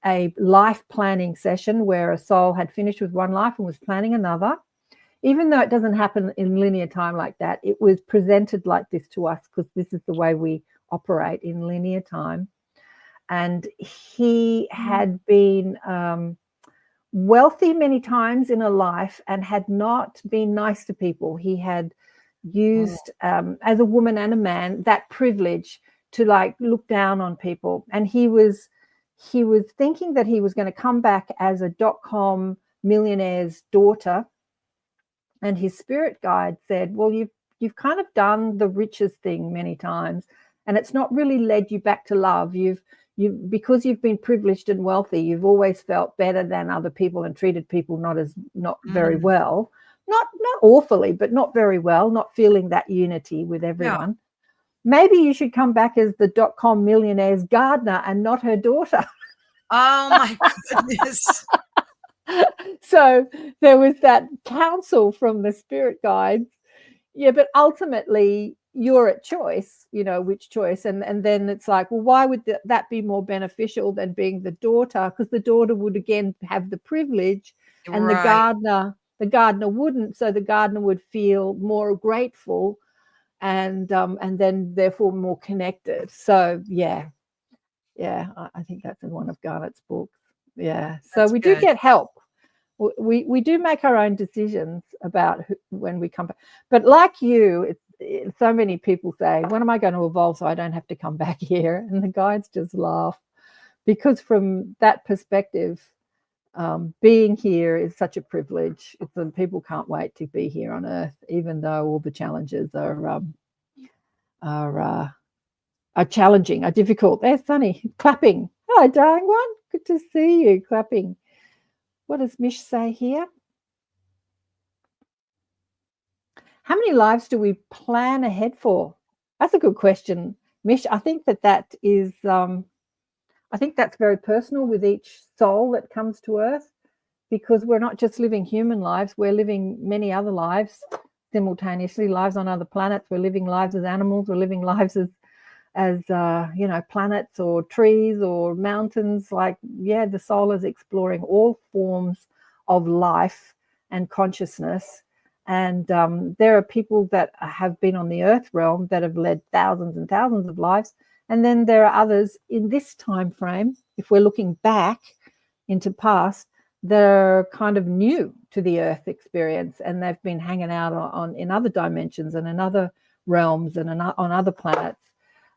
a life planning session where a soul had finished with one life and was planning another. Even though it doesn't happen in linear time like that, it was presented like this to us because this is the way we operate in linear time. And he had been wealthy many times in a life and had not been nice to people. He had used, as a woman and a man, that privilege to like look down on people. And he was thinking that he was going to come back as a .com millionaire's daughter. And his spirit guide said, well, you've kind of done the richest thing many times, and it's not really led you back to love. Because you've been privileged and wealthy, you've always felt better than other people and treated people not very well, not awfully, but not very well, not feeling that unity with everyone. Yeah. Maybe you should come back as the .com millionaire's gardener and not her daughter. Oh my goodness. So there was that counsel from the spirit guides. Yeah, but ultimately you're at choice, which choice. And then it's like, well, why would that be more beneficial than being the daughter? Because the daughter would again have the privilege, and the gardener wouldn't. So the gardener would feel more grateful and then therefore more connected. So yeah, I think that's in one of Garnet's books. Yeah. So we do get help. We do make our own decisions about when we come back. But like you, so many people say, when am I going to evolve so I don't have to come back here? And the guides just laugh, because from that perspective, being here is such a privilege. People can't wait to be here on Earth, even though all the challenges are challenging, are difficult. There's Sunny clapping. Hello, darling one. Good to see you clapping. What does Mish say here? How many lives do we plan ahead for? That's a good question, Mish. I think that is, I think that's very personal with each soul that comes to Earth, because we're not just living human lives, we're living many other lives simultaneously, lives on other planets. We're living lives as animals, we're living lives as planets or trees or mountains. Like, the soul is exploring all forms of life and consciousness. And there are people that have been on the earth realm that have led thousands and thousands of lives. And then there are others in this time frame, if we're looking back into past, they're kind of new to the earth experience, and they've been hanging out in other dimensions and in other realms and on other planets.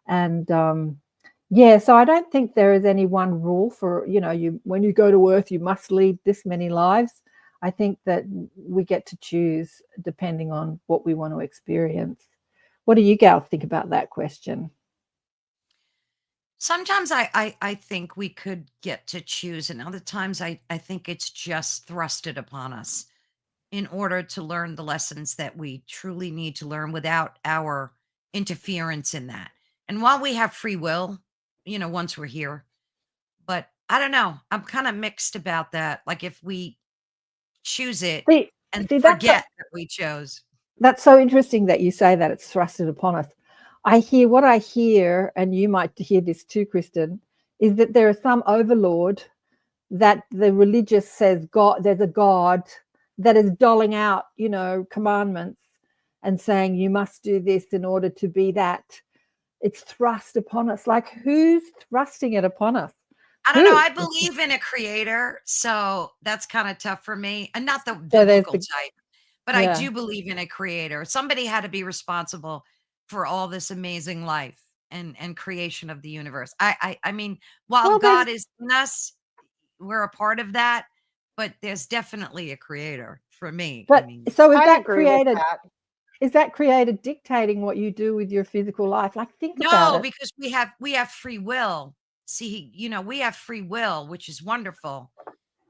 And so I don't think there is any one rule for, when you go to Earth, you must lead this many lives. I think that we get to choose depending on what we want to experience. What do you gals think about that question? Sometimes I think we could get to choose, and other times I think it's just thrusted upon us in order to learn the lessons that we truly need to learn without our interference in that. And while we have free will, once we're here, but I don't know. I'm kind of mixed about that. Like if we choose it See, and see forget that we chose. that's so interesting that you say that it's thrusted upon us. I hear, and you might hear this too, Kristin, is that there is some overlord that the religious says God, there's a God that is doling out, commandments and saying you must do this in order to be that. It's thrust upon us. Like, who's thrusting it upon us? I don't know. Who? I believe in a creator, so that's kind of tough for me. And not the So there's biblical the type, but I yeah. do believe in a creator. Somebody had to be responsible for all this amazing life and creation of the universe. I mean, while Well, there's God is in us, we're a part of that, but there's definitely a creator for me. I but mean, so I agree with that. is that creator dictating what you do with your physical life? Like, think about no, it. because we have free will. See, we have free will, which is wonderful.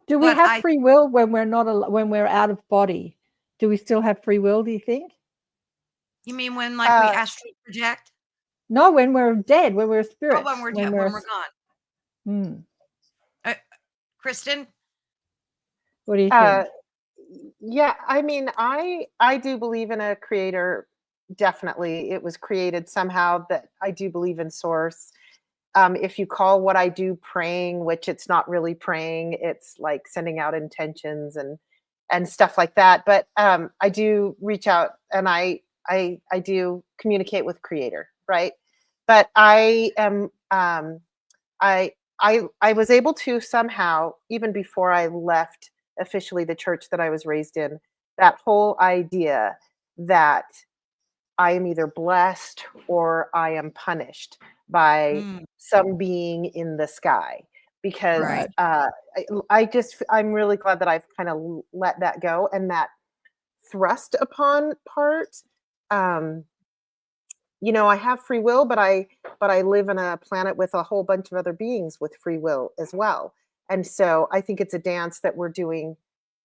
Do we But have free will when we're not when we're out of body? Do we still have free will, do you think? you mean when like we Uh, astral project? No, when we're dead, when we're a Oh, spirit, when we're when dead, we're when we're gone. hmm. Uh, Kristen? What do you uh, think? yeah, I mean, I do believe in a creator. Definitely, it was created somehow. That I do believe in source. If you call what I do praying, which it's not really praying, it's like sending out intentions and stuff like that. But I do reach out and I do communicate with creator, right? But I am I was able to somehow, even before I left officially the church that I was raised in, that whole idea that I am either blessed or I am punished by Mm, some being in the sky. Because right. Right. I'm really glad that I've kind of let that go, and that thrust upon part. Um, I have free will, but I live in a planet with a whole bunch of other beings with free will as well. And so I think it's a dance that we're doing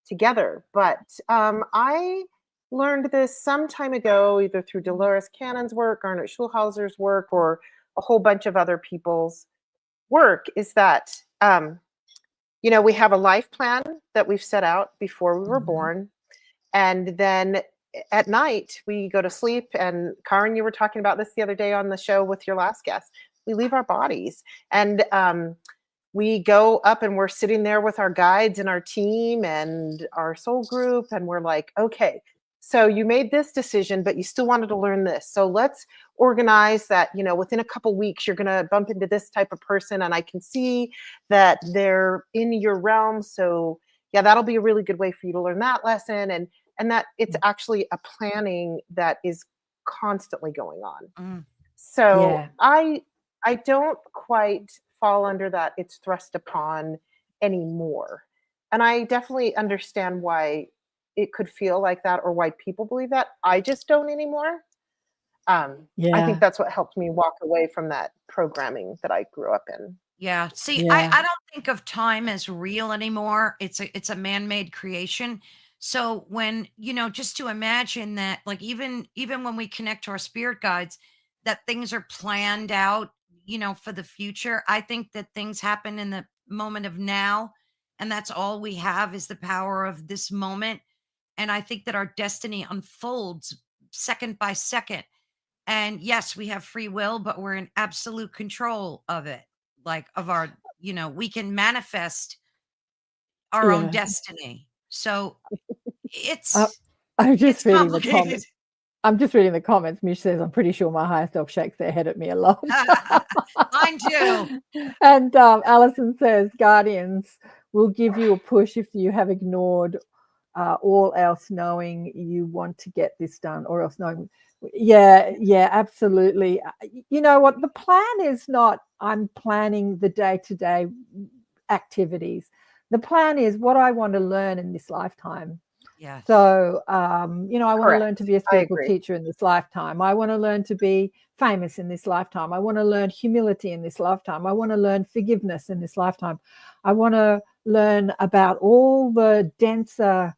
together. But I learned this some time ago, either through Dolores Cannon's work, Arnott Schulhauser's work, or a whole bunch of other people's work, is that we have a life plan that we've set out before we were Mhm. born, and then at night we go to sleep. And Karen, you were talking about this the other day on the show with your last guest. We leave our bodies, and we go up, and we're sitting there with our guides and our team and our soul group, and we're like, okay, so you made this decision, but you still wanted to learn this, so let's organize that. Within a couple weeks you're going to bump into this type of person, and I can see that they're in your realm, so yeah, that'll be a really good way for you to learn that lesson. And that it's actually a planning that is constantly going on. Mm, So Yeah. I don't quite fall under that it's thrust upon anymore. And I definitely understand why it could feel like that, or why people believe that. I just don't anymore. I think Yeah. that's what helped me walk away from that programming that I grew up in. yeah. See, I, Yeah. I don't think of time as real anymore. It's a man-made creation. So when, just to imagine that, like even when we connect to our spirit guides, that things are planned out, for the future. I think that things happen in the moment of now, and that's all we have is the power of this moment. And I think that our destiny unfolds second by second. And yes, we have free will, but we're in absolute control of it. Like of our, we can manifest our own Yeah. destiny. So Uh, it's I'm just it's reading the complicated. comments. I'm just reading the comments. Mish says, I'm pretty sure my higher self shakes their head at me a lot. Mine too. And Alison says, Guardians will give you a push if you have ignored all else, knowing you want to get this done, or else knowing. Yeah, yeah, absolutely. You know what? The plan is not, I'm planning the day to day activities. The plan is what I want to learn in this lifetime. Yes. So, I want to learn to Correct. be a I spiritual agree. teacher in this lifetime. I want to learn to be famous in this lifetime. I want to learn humility in this lifetime. I want to learn forgiveness in this lifetime. I want to learn about all the denser,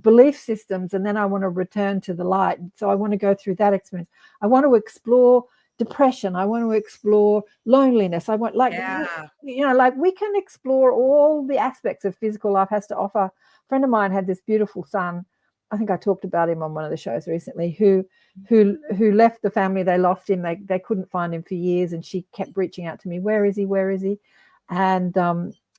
belief systems. And then I want to return to the light. So I want to go through that experience. I want to explore depression. I want to explore loneliness. I want, like, Yeah. like we can explore all the aspects of physical life has to offer. A friend of mine had this beautiful son. I think I talked about him on one of the shows recently, who left the family. They lost him. They couldn't find him for years, and she kept reaching out to me, where is he, where is he? And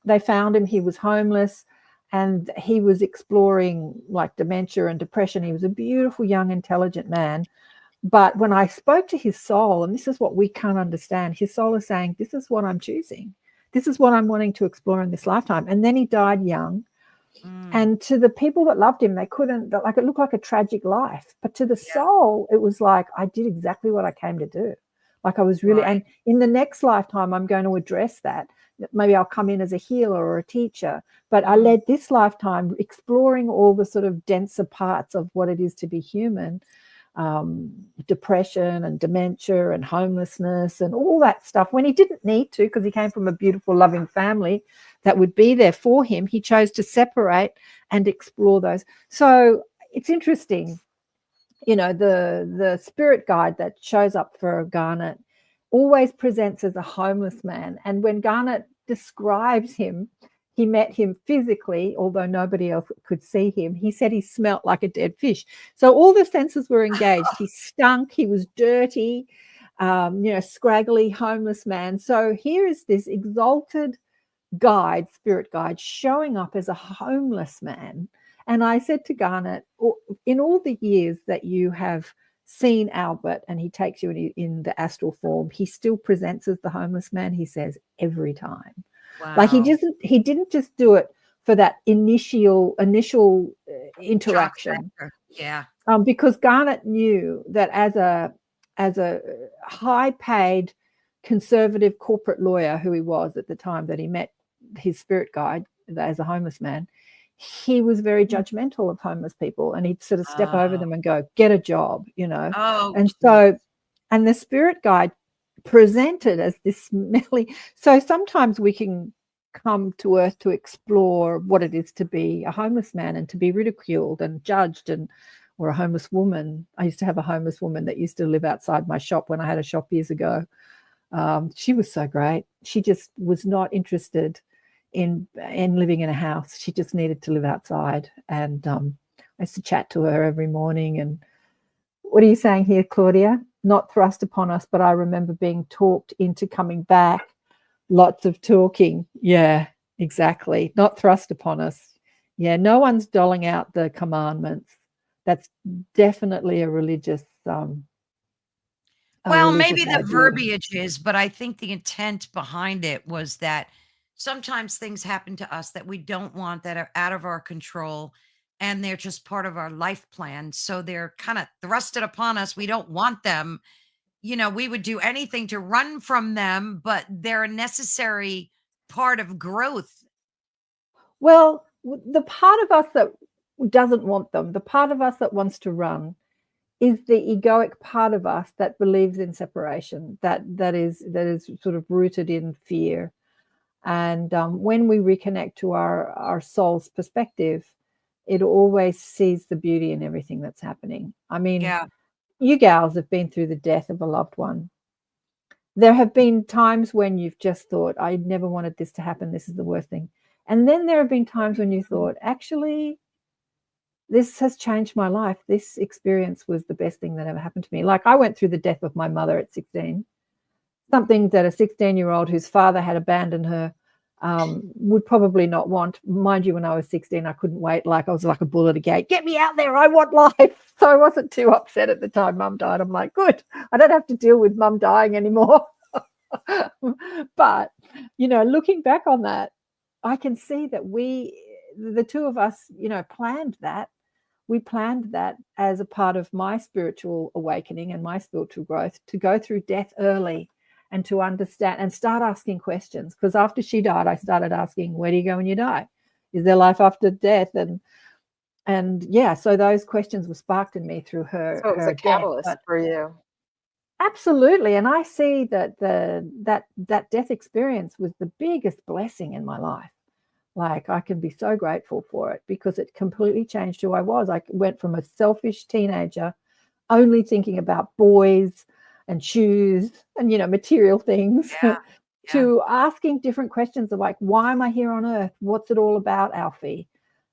they found him. He was homeless, and he was exploring like dementia and depression. He was a beautiful, young, intelligent man. But when I spoke to his soul, and this is what we can't understand, his soul is saying, this is what I'm choosing. This is what I'm wanting to explore in this lifetime. And then he died young. And to the people that loved him, they couldn't, like, it looked like a tragic life. But to the soul, it was like, I did exactly what I came to do. Like, I was really, and in the next lifetime, I'm going to address that. Maybe I'll come in as a healer or a teacher. But I led this lifetime exploring all the sort of denser parts of what it is to be human. Depression and dementia and homelessness and all that stuff, when he didn't need to, because he came from a beautiful, loving family that would be there for him. He chose to separate and explore those. So it's interesting, the spirit guide that shows up for Garnet always presents as a homeless man. And when Garnet describes him, he met him physically, although nobody else could see him. He said he smelt like a dead fish. So all the senses were engaged. He stunk. He was dirty, scraggly, homeless man. So here is this exalted guide, spirit guide, showing up as a homeless man. And I said to Garnet, in all the years that you have seen Albert, and he takes you in the astral form, he still presents as the homeless man, he says, every time. Wow. Like, he didn't just do it for that initial interaction. Yeah. Because Garnet knew that as a high-paid conservative corporate lawyer, who he was at the time that he met his spirit guide as a homeless man, he was very judgmental of homeless people, and he'd sort of step over them and go, get a job, and the spirit guide presented as this smelly. So sometimes we can come to earth to explore what it is to be a homeless man and to be ridiculed and judged, or a homeless woman. I used to have a homeless woman that used to live outside my shop when I had a shop years ago. She was so great. She just was not interested in living in a house. She just needed to live outside. And I used to chat to her every morning. And what are you saying here, Claudia? Not thrust upon us, but I remember being talked into coming back. Lots of talking. Yeah, exactly. Not thrust upon us. Yeah, no one's doling out the commandments. That's definitely a religious maybe the idea. verbiage is, but I think the intent behind it was that sometimes things happen to us that we don't want, that are out of our control, and they're just part of our life plan. So they're kind of thrusted upon us. We don't want them. We would do anything to run from them, but they're a necessary part of growth. Well, the part of us that doesn't want them, the part of us that wants to run, is the egoic part of us that believes in separation, that is sort of rooted in fear. And when we reconnect to our soul's perspective, it always sees the beauty in everything that's happening. I mean, you gals have been through the death of a loved one. There have been times when you've just thought, I never wanted this to happen. This is the worst thing. And then there have been times when you thought, actually, this has changed my life. This experience was the best thing that ever happened to me. Like, I went through the death of my mother at 16, something that a 16-year-old whose father had abandoned her would probably not want. Mind you, when I was 16, I couldn't wait. Like, I was like a bull at a gate. Get me out there. I want life. So I wasn't too upset at the time Mum died. I'm like, good. I don't have to deal with Mum dying anymore. But, looking back on that, I can see that the two of us, planned that. We planned that as a part of my spiritual awakening and my spiritual growth, to go through death early and to understand and start asking questions. Because after she died, I started asking, where do you go when you die? Is there life after death? And yeah, so those questions were sparked in me through her. So it was her a catalyst death. for you. Absolutely. And I see that that death experience was the biggest blessing in my life. Like, I can be so grateful for it, because it completely changed who I was. I went from a selfish teenager only thinking about boys, and shoes and, material things, Yeah. to asking different questions of like, why am I here on earth? What's it all about, Alfie?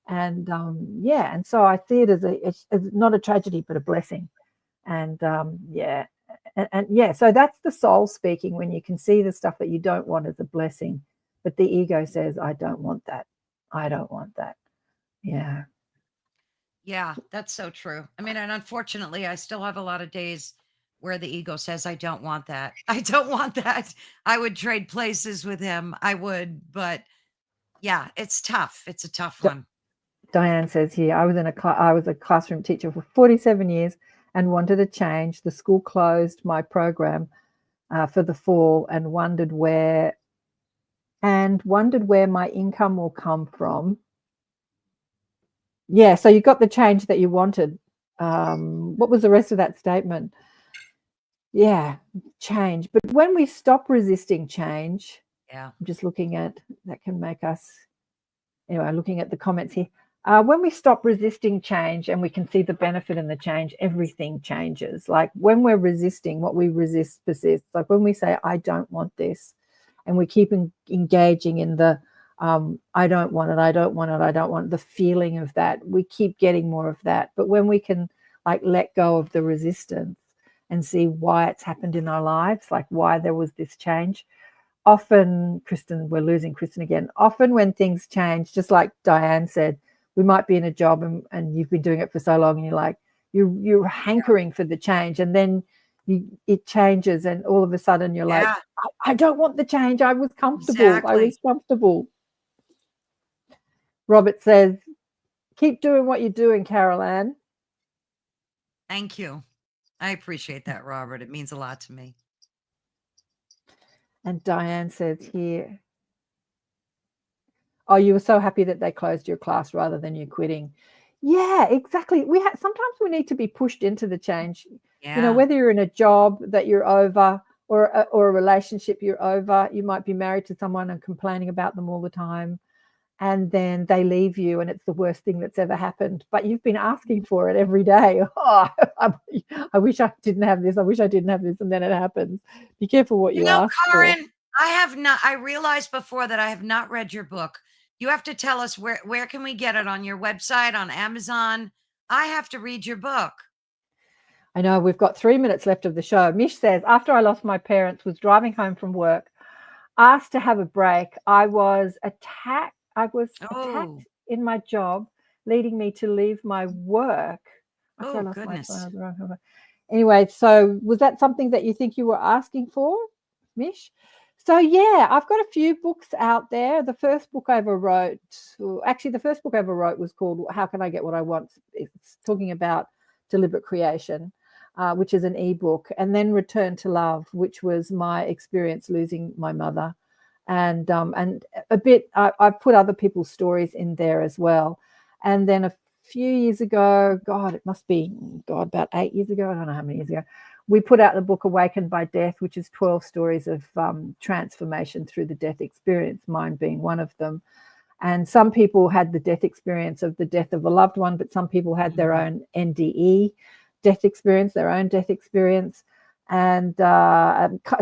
And and so I see it as it's not a tragedy, but a blessing. And so that's the soul speaking, when you can see the stuff that you don't want as a blessing, but the ego says, I don't want that. I don't want that. Yeah. Yeah, that's so true. I mean, and unfortunately, I still have a lot of days where the ego says, I don't want that. I don't want that. I would trade places with him. I would, but yeah, it's tough. It's a tough one. Diane says here, I was a classroom teacher for 47 years and wanted a change. The school closed my program for the fall and wondered where my income will come from. Yeah, so you got the change that you wanted. What was the rest of that statement? Yeah, change. But when we stop resisting change, Yeah. I'm just looking at that can make us, anyway, looking at the comments here. When we stop resisting change and we can see the benefit in the change, everything changes. Like when we're resisting, what we resist persists. Like when we say, I don't want this, and we keep engaging in the, I don't want it, I don't want it, I don't want the feeling of that, we keep getting more of that. But when we can like let go of the resistance and see why it's happened in our lives, like why there was this change. Often, Kristin, we're losing Kristin again. Often when things change, just like Diane said, we might be in a job and you've been doing it for so long and you're like, you're hankering for the change, and then it changes and all of a sudden you're like, I don't want the change. I was comfortable. Exactly. I was comfortable. Robert says, keep doing what you're doing, Carolann. Thank you. I appreciate that, Robert. It means a lot to me. And Diane says here, oh, you were so happy that they closed your class rather than you quitting. Yeah, exactly. Sometimes we need to be pushed into the change. Yeah. Whether you're in a job that you're over or a relationship you're over, you might be married to someone and complaining about them all the time, and then they leave you and it's the worst thing that's ever happened, but you've been asking for it every day. Oh, I wish I didn't have this. I wish I didn't have this. And then it happens. Be careful what you ask Karen, for. I realized before that I have not read your book. You have to tell us where can we get it? On your website, on Amazon? I have to read your book. I know, we've got 3 minutes left of the show. Mish says, after I lost my parents, was driving home from work, asked to have a break. I was attacked in my job, leading me to leave my work. After I lost goodness. my phone. Anyway, so was that something that you think you were asking for, Mish? So yeah, I've got a few books out there. The first book I ever wrote was called How Can I Get What I Want? It's talking about deliberate creation, which is an ebook, and then Return to Love, which was my experience losing my mother. And a bit, I put other people's stories in there as well. And then a few years ago, it must be about 8 years ago, I don't know how many years ago, we put out the book Awakened by Death, which is 12 stories of transformation through the death experience, mine being one of them. And some people had the death experience of the death of a loved one, but some people had their own NDE death experience, And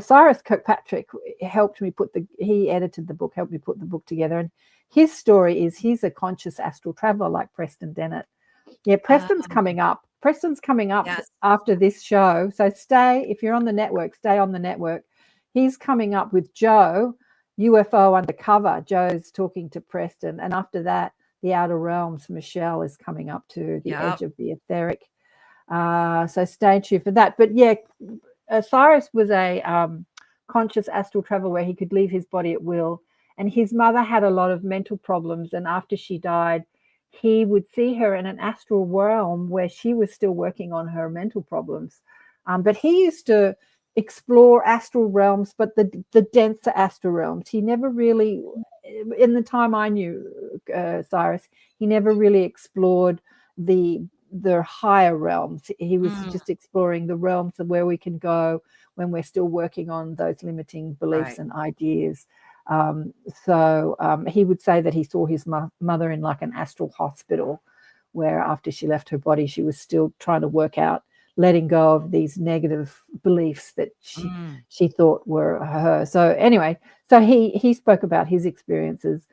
Cyrus Kirkpatrick helped me he edited the book, helped me put the book together. And his story is he's a conscious astral traveler like Preston Dennett. Yeah, Preston's coming up. Yes. After this show. So if you're on the network, stay on the network. He's coming up with Joe, UFO Undercover. Joe's talking to Preston. And after that, the Outer Realms, Michelle is coming up to the edge of the etheric. So stay tuned for that. But yeah, Cyrus was a conscious astral traveler where he could leave his body at will. And his mother had a lot of mental problems. And after she died, he would see her in an astral realm where she was still working on her mental problems. But he used to explore astral realms, but the denser astral realms. He never really, in the time I knew Cyrus, he never really explored the higher realms. He was just exploring the realms of where we can go when we're still working on those limiting beliefs and ideas. So he would say that he saw his mother in like an astral hospital where after she left her body, she was still trying to work out letting go of these negative beliefs that Mm. she thought were her. So anyway, so he spoke about his experiences,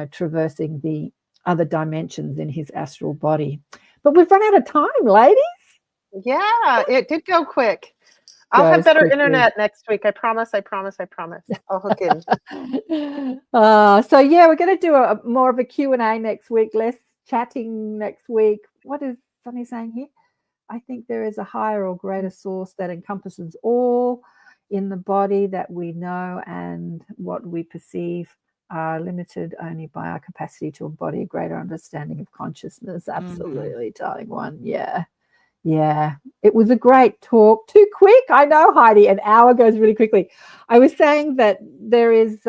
traversing the other dimensions in his astral body. But we've run out of time, ladies. Yeah, it did go quick. I'll have Goes better quickly. internet next week. I promise. I'll hook in. So yeah, we're going to do a more of a Q&A next week, less chatting next week. What is Sonny saying here? I think there is a higher or greater source that encompasses all in the body that we know, and what we perceive are limited only by our capacity to embody a greater understanding of consciousness. Absolutely, darling one. Yeah. Yeah, it was a great talk. Too quick, I know, Heidi. An hour goes really quickly. I was saying that there is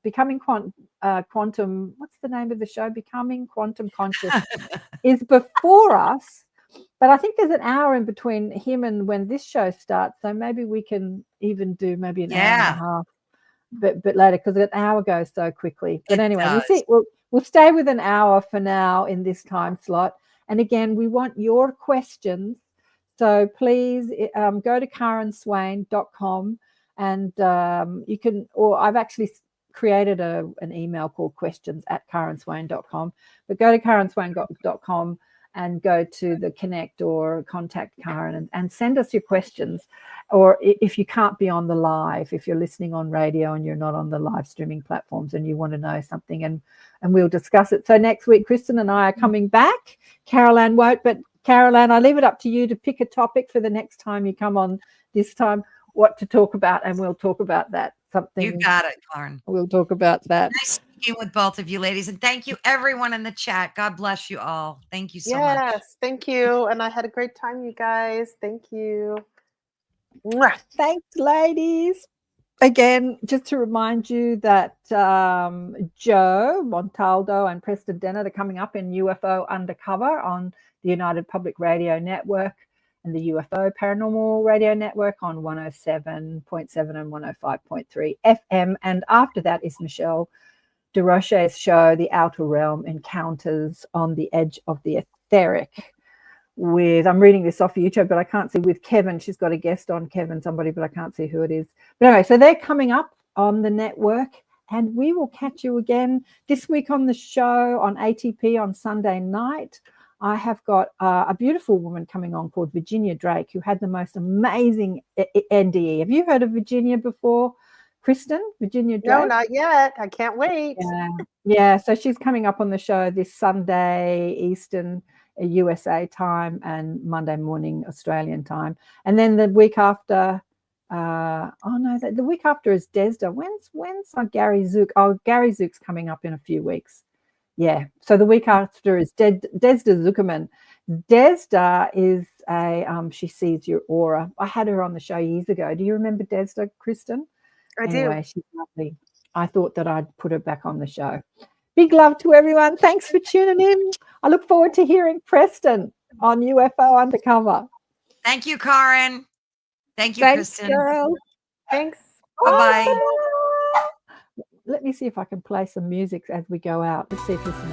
Becoming Quantum. What's the name of the show? Becoming Quantum Conscious is before us, but I think there's an hour in between him and when this show starts. So maybe we can even do maybe an hour and a half, but later, because an hour goes so quickly. But anyway, we'll see. We'll stay with an hour for now in this time slot. And again, we want your questions. So please go to karenswain.com, and you can, or I've actually created an email called questions@karenswain.com, but go to karenswain.com and go to the connect or contact Karen and send us your questions. Or if you can't be on the live, if you're listening on radio and you're not on the live streaming platforms and you want to know something, and we'll discuss it. So next week, Kristin and I are coming back. Carolann won't, but Carolann, I leave it up to you to pick a topic for the next time you come on, this time, what to talk about, and we'll talk about that. Something. You got it, Karen. We'll talk about that. Nice speaking with both of you, ladies. And thank you, everyone in the chat. God bless you all. Thank you so much. Yes, thank you. And I had a great time, you guys. Thank you. Mwah. Thanks, ladies. Again, just to remind you that Joe Montaldo and Preston Dennett are coming up in UFO Undercover on the United Public Radio Network and the UFO Paranormal Radio Network on 107.7 and 105.3 FM. And after that is Michelle DeRoche's show, The Outer Realm Encounters on the Edge of the Etheric. I'm reading this off YouTube, but I can't see, with Kevin. She's got a guest on, Kevin somebody, but I can't see who it is. But anyway, so they're coming up on the network, and we will catch you again this week on the show on ATP on Sunday night. I have got a beautiful woman coming on called Virginia Drake, who had the most amazing NDE. Have you heard of Virginia before, Kristin? Virginia Drake? No, not yet. I can't wait. Yeah. So she's coming up on the show this Sunday Eastern USA time and Monday morning Australian time. And then the week after, the week after is Desda. When's Gary Zook? Oh, Gary Zook's coming up in a few weeks. Yeah. So the week after is Desda Zuckerman. Desda is she sees your aura. I had her on the show years ago. Do you remember Desda, Kristin? Anyway, she's lovely. I thought that I'd put her back on the show. Big love to everyone. Thanks for tuning in. I look forward to hearing Preston on UFO Undercover. Thank you, Karen. Thank you, Thanks, Kristin. girl. Thanks. Bye-bye. Let me see if I can play some music as we go out. Let's see if this is